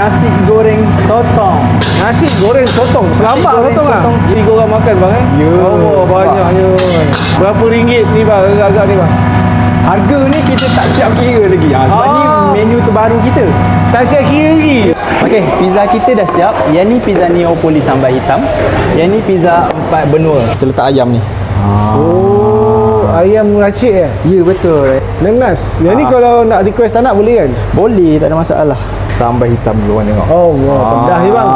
nasi goreng sotong. Nasi goreng sotong. Selamat sotong lah. 3 orang makan bang Ya. Oh, banyaknya. Berapa ringgit ni bang agak-agak ni bang? Harga ni kita tak siap kira lagi. Sebab ni menu terbaru kita. Tak siap kira lagi. Okey, pizza kita dah siap. Yang ni pizza Neopoli sambal hitam. Yang ni pizza 4 benua. Kita letak ayam ni. Oh, ayam racik Ya, betul. Nenas. Yang ni kalau nak request tak nak boleh kan? Boleh, tak ada masalah. Sambal hitam dulu orang tengok. Oh, pedas ni bang.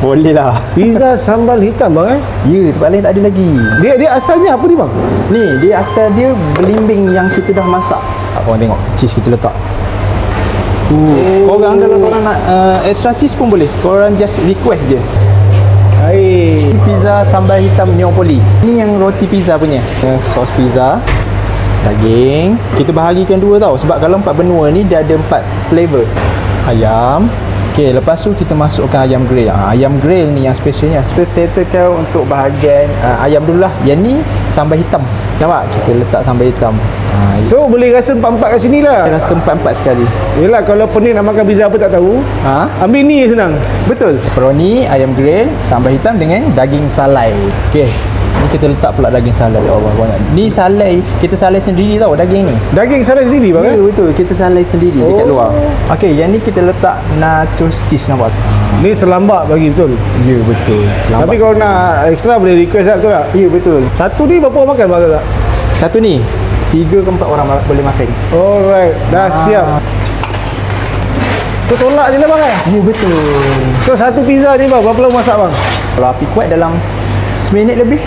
Boleh lah. Pizza sambal hitam bang Ya, tempat lain tak ada lagi. Dia asalnya apa ni bang? Ni, dia asal dia belimbing yang kita dah masak. Korang tengok, cheese kita letak. Korang kalau korang nak extra cheese pun boleh. Korang just request je. Hai. Pizza sambal hitam Neopoli. Ni yang roti pizza punya. Sos pizza, daging. Kita bahagikan dua tau. Sebab kalau 4 benua ni dia ada 4 flavor. Ayam. Okey, lepas tu kita masukkan ayam grill. Ayam grill ni yang specialnya. Kita settlekan untuk bahagian ayam dulu lah. Yang ni sambal hitam. Nampak? Kita letak sambal hitam. So boleh rasa 4-4 kat sini lah. Rasa 4-4 sekali. Yelah kalau pening nak makan pizza apa tak tahu, ambil ni je senang. Betul. Pepperoni, ayam grill, sambal hitam dengan daging salai. Okey. Ni kita letak pula daging salai. Ya Allah, banyak. Ni salai, kita salai sendiri tau daging ni. Daging salai sendiri bang Ya, betul. Kita salai sendiri dekat luar. Okey, yang ni kita letak nachos cheese, nampak? Ni selambak bagi betul. Ya, betul. Selamat. Tapi kalau nak extra boleh request lah betul tak? Ya, betul. Satu ni berapa orang makan bang tak? Satu ni 3 ke 4 orang boleh makan. Alright, dah siap. So tolak je lah bang Ya, betul. So satu pizza ni bang, berapa lama masak bang? Kalau api kuat dalam 1 minit lebih.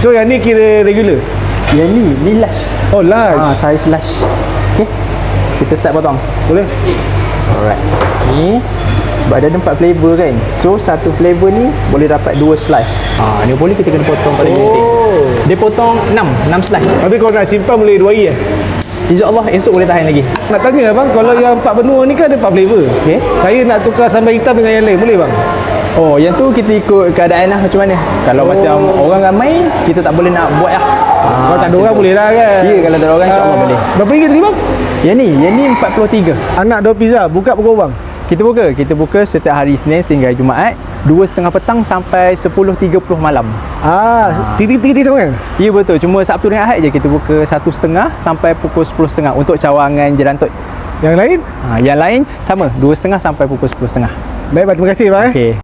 So yang ni kira regular? Yang ni large. Oh large. Size large. Okey. Kita start potong. Boleh? Alright. Ni sebab ada 4 flavor kan. So satu flavor ni boleh dapat 2 slice. Ni boleh kita kena potong paling penting. Dia potong 6 slice. Tapi kalau nak simpan boleh 2 hari InsyaAllah esok boleh tahan lagi. Nak tanya bang, kalau yang 4 benua ni kan ada 4 flavor. Okey. Saya nak tukar sambal hitam dengan yang lain, boleh bang? Oh, yang tu kita ikut keadaan lah macam mana. Kalau macam orang ramai, kita tak boleh nak buat lah. Kalau tak ada orang boleh lah kan? Ya, kalau tak ada orang insyaAllah boleh. Berapa ringgit tadi bang? Yang ni 43. Anak 2 pizza, buka pukul bang? Kita buka setiap hari Isnin sehingga Jumaat 2:30 petang sampai 10:30 malam. Titik-titik sama kan? Ya, betul. Cuma Sabtu dan Ahad je kita buka 1:30 sampai pukul 10:30 untuk cawangan Jelantut. Yang lain? Yang lain sama 2:30 sampai pukul 10:30. Baik bang, terima kasih bang. Okey.